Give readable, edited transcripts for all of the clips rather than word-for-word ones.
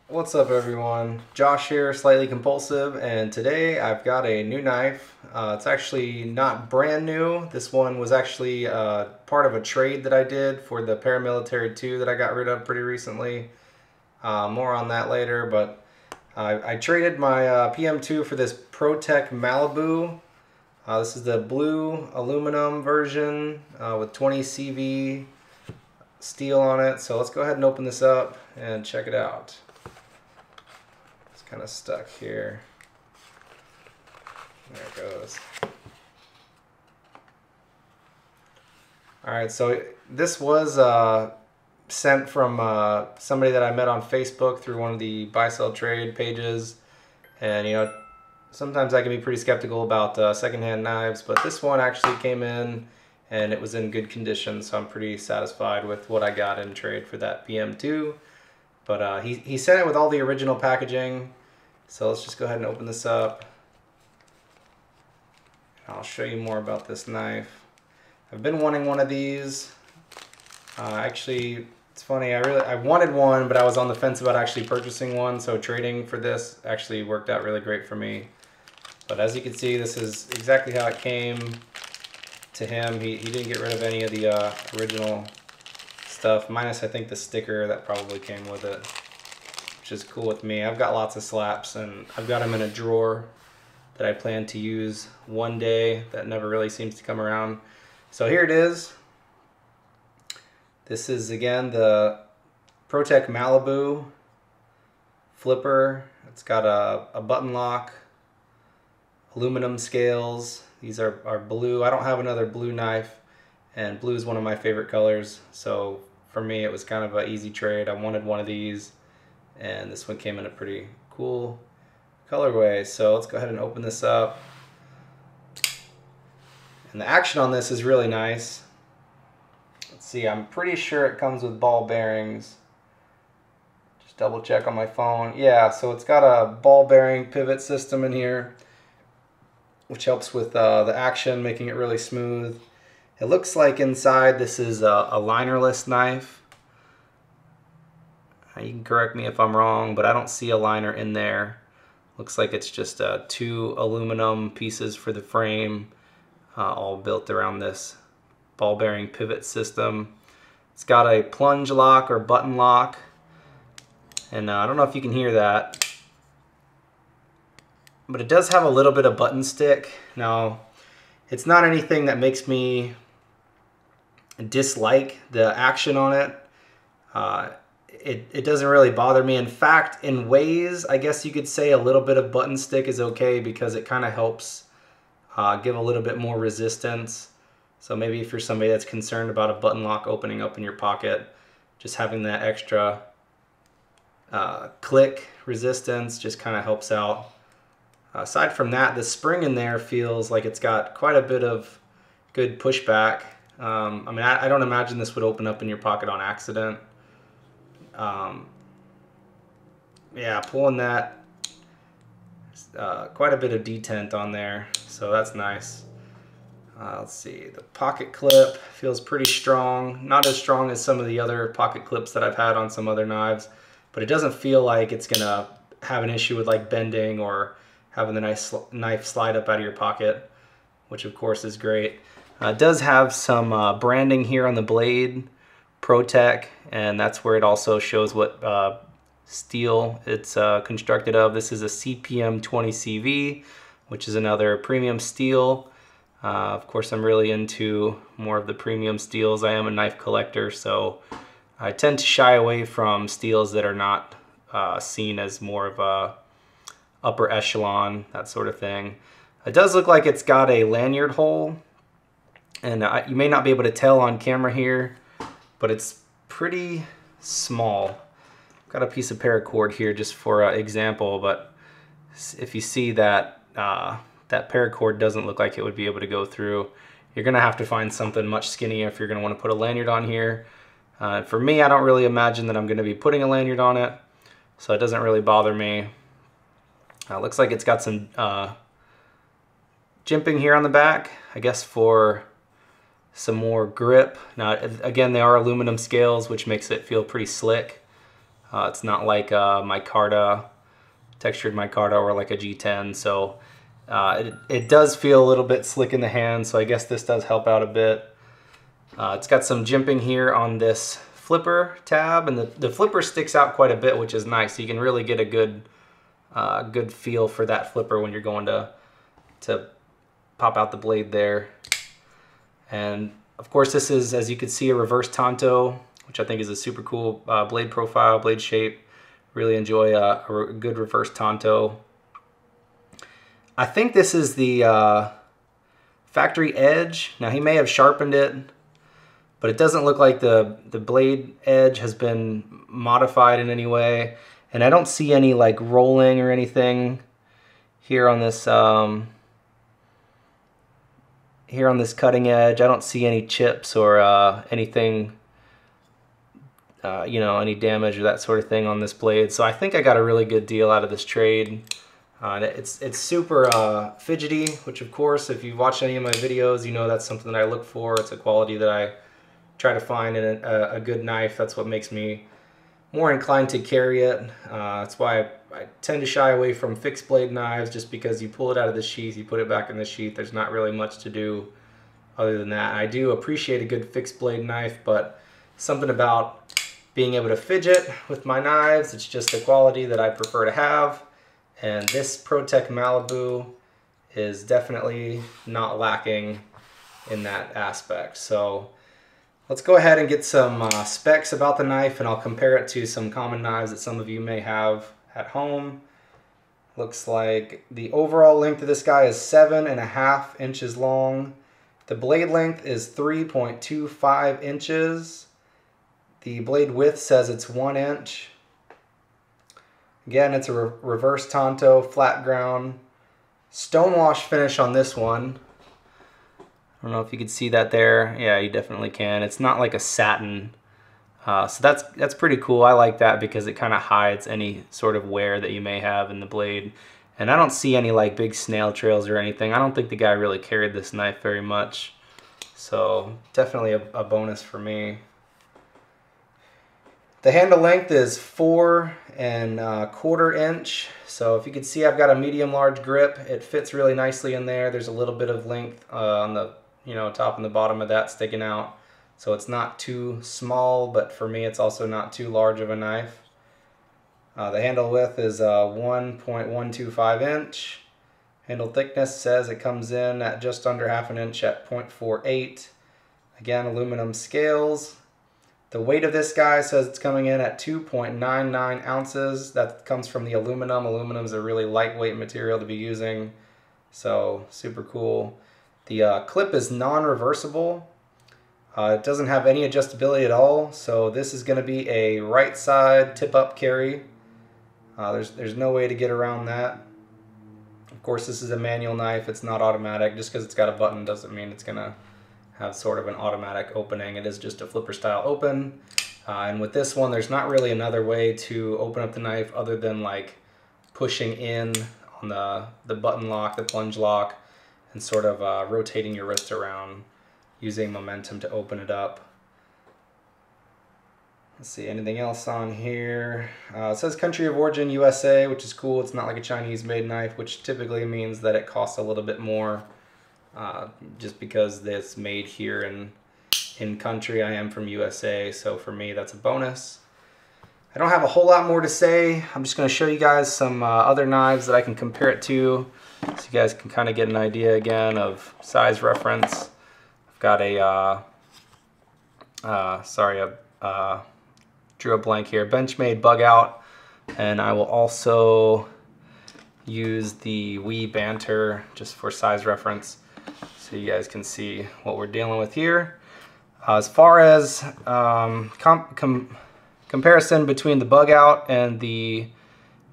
What's up everyone? Josh here, Slightly Compulsive, and today I've got a new knife. It's actually not brand new. This one was actually part of a trade that I did for the Paramilitary 2 that I got rid of pretty recently. More on that later, but I traded my PM2 for this Protech Malibu. This is the blue aluminum version with 20 CV steel on it. So let's go ahead and open this up and check it out. Kind of stuck here. There it goes. Alright, so this was sent from somebody that I met on Facebook through one of the buy sell trade pages. And you know, sometimes I can be pretty skeptical about secondhand knives, but this one actually came in and it was in good condition, so I'm pretty satisfied with what I got in trade for that PM2. But he sent it with all the original packaging. So let's just go ahead and open this up. I'll show you more about this knife. I've been wanting one of these. Actually, it's funny, I wanted one, but I was on the fence about actually purchasing one, so trading for this actually worked out really great for me. But as you can see, this is exactly how it came to him. He didn't get rid of any of the original stuff, minus I think the sticker that probably came with it, which is cool with me. I've got lots of slaps and I've got them in a drawer that I plan to use one day that never really seems to come around. So here it is. This is again the Protech Malibu flipper. It's got a button lock, aluminum scales. These are blue. I don't have another blue knife, and blue is one of my favorite colors. So for me it was kind of an easy trade. I wanted one of these, and this one came in a pretty cool colorway. So let's go ahead and open this up. And the action on this is really nice. Let's see, I'm pretty sure it comes with ball bearings. Just double check on my phone. Yeah, so it's got a ball bearing pivot system in here, which helps with the action, making it really smooth. It looks like inside this is a linerless knife. You can correct me if I'm wrong, but I don't see a liner in there. Looks like it's just two aluminum pieces for the frame, all built around this ball bearing pivot system. It's got a plunge lock or button lock, and I don't know if you can hear that, but it does have a little bit of button stick. Now, it's not anything that makes me dislike the action on it. It doesn't really bother me. In fact, in ways, I guess you could say a little bit of button stick is okay because it kind of helps give a little bit more resistance. So maybe if you're somebody that's concerned about a button lock opening up in your pocket, just having that extra click resistance just kind of helps out. Aside from that, the spring in there feels like it's got quite a bit of good pushback. I mean, I don't imagine this would open up in your pocket on accident. Yeah, pulling that, quite a bit of detent on there, so that's nice. Let's see, the pocket clip feels pretty strong. Not as strong as some of the other pocket clips that I've had on some other knives, but it doesn't feel like it's gonna have an issue with like bending or having the knife slide up out of your pocket, which of course is great. It does have some branding here on the blade, Protech, and that's where it also shows what steel it's constructed of. This is a CPM 20 CV, which is another premium steel. Of course, I'm really into more of the premium steels. I am a knife collector, so I tend to shy away from steels that are not seen as more of a upper echelon, that sort of thing. It does look like it's got a lanyard hole, and you may not be able to tell on camera here, but it's pretty small. I've got a piece of paracord here just for example, but if you see that that paracord doesn't look like it would be able to go through. You're gonna have to find something much skinnier if you're gonna want to put a lanyard on here. For me, I don't really imagine that I'm gonna be putting a lanyard on it, so it doesn't really bother me. Looks like it's got some jimping here on the back, I guess for some more grip. Now, again, they are aluminum scales, which makes it feel pretty slick. It's not like a micarta, textured micarta, or like a G10, so it does feel a little bit slick in the hand, so I guess this does help out a bit. It's got some jimping here on this flipper tab, and the flipper sticks out quite a bit, which is nice. So you can really get a good feel for that flipper when you're going to pop out the blade there. And of course this is, as you can see, a reverse tanto, which I think is a super cool blade profile, blade shape. Really enjoy a good reverse tanto. I think this is the factory edge. Now he may have sharpened it, but it doesn't look like the blade edge has been modified in any way. And I don't see any like rolling or anything here on this cutting edge. I don't see any chips or anything, you know, any damage or that sort of thing on this blade. So I think I got a really good deal out of this trade. It's super fidgety, which of course, if you've watched any of my videos, you know that's something that I look for. It's a quality that I try to find in a good knife. That's what makes me more inclined to carry it. That's why I tend to shy away from fixed blade knives, just because you pull it out of the sheath, you put it back in the sheath, there's not really much to do other than that. I do appreciate a good fixed blade knife, but something about being able to fidget with my knives, it's just the quality that I prefer to have. And this Protech Malibu is definitely not lacking in that aspect. So let's go ahead and get some specs about the knife, and I'll compare it to some common knives that some of you may have at home. Looks like the overall length of this guy is 7.5 inches long. The blade length is 3.25 inches. The blade width says it's 1 inch. Again, it's a reverse tanto, flat ground. Stonewash finish on this one. I don't know if you can see that there. Yeah, you definitely can. It's not like a satin. So that's pretty cool. I like that because it kind of hides any sort of wear that you may have in the blade. And I don't see any like big snail trails or anything. I don't think the guy really carried this knife very much. So definitely a bonus for me. The handle length is 4.25 inch. So if you can see, I've got a medium large grip. It fits really nicely in there. There's a little bit of length on the top and the bottom of that sticking out. So it's not too small, but for me it's also not too large of a knife. The handle width is 1.125 inch. Handle thickness says it comes in at just under 1/2 inch at 0.48. Again, aluminum scales. The weight of this guy says it's coming in at 2.99 ounces. That comes from the aluminum. Aluminum is a really lightweight material to be using, so super cool. The clip is non-reversible. It doesn't have any adjustability at all, so this is going to be a right side tip-up carry. There's no way to get around that. Of course, this is a manual knife. It's not automatic. Just because it's got a button doesn't mean it's going to have sort of an automatic opening. It is just a flipper style open. And with this one, there's not really another way to open up the knife other than like pushing in on the button lock, the plunge lock, and sort of rotating your wrist around using momentum to open it up. Let's see, anything else on here? It says country of origin USA, which is cool. It's not like a Chinese made knife, which typically means that it costs a little bit more. Just because it's made here in country. I am from USA, so for me that's a bonus. I don't have a whole lot more to say. I'm just going to show you guys some other knives that I can compare it to, so you guys can kind of get an idea again of size reference. I've got a drew a blank here, Benchmade Bug Out, and I will also use the Wii Banter just for size reference, so you guys can see what we're dealing with here. As far as comparison between the Bug Out and the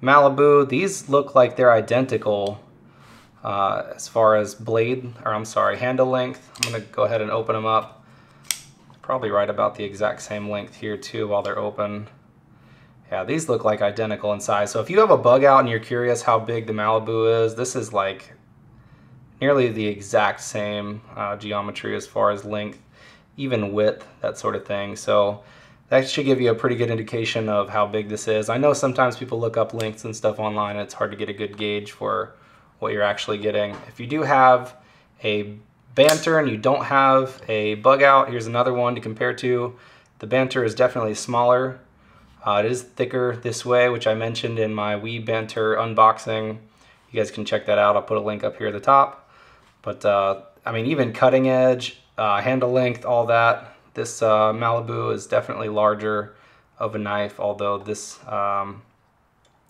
Malibu, these look like they're identical as far as handle length. I'm going to go ahead and open them up. Probably right about the exact same length here too while they're open. Yeah, these look like identical in size. So if you have a Bug Out and you're curious how big the Malibu is, this is like nearly the exact same geometry as far as length, even width, that sort of thing. So that should give you a pretty good indication of how big this is. I know sometimes people look up lengths and stuff online and it's hard to get a good gauge for what you're actually getting. If you do have a banter and you don't have a bug out, here's another one to compare to. The banter is definitely smaller. It is thicker this way, which I mentioned in my Wii Banter unboxing. You guys can check that out. I'll put a link up here at the top. But I mean, even cutting edge, handle length, all that, this Malibu is definitely larger of a knife, although this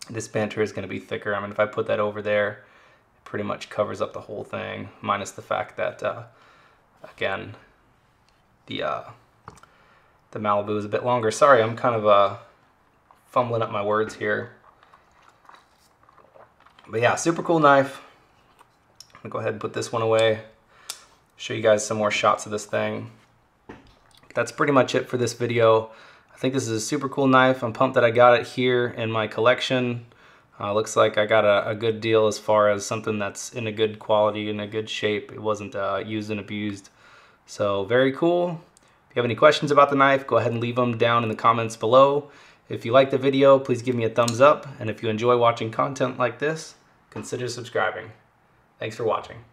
this Banter is going to be thicker. I mean, if I put that over there, it pretty much covers up the whole thing, minus the fact that, again, the Malibu is a bit longer. Sorry, I'm kind of fumbling up my words here. But yeah, super cool knife. I'm gonna go ahead and put this one away. Show you guys some more shots of this thing. That's pretty much it for this video. I think this is a super cool knife. I'm pumped that I got it here in my collection. Looks like I got a good deal as far as something that's in a good quality, in a good shape. It wasn't used and abused. So very cool. If you have any questions about the knife, go ahead and leave them down in the comments below. If you liked the video, please give me a thumbs up. And if you enjoy watching content like this, consider subscribing. Thanks for watching.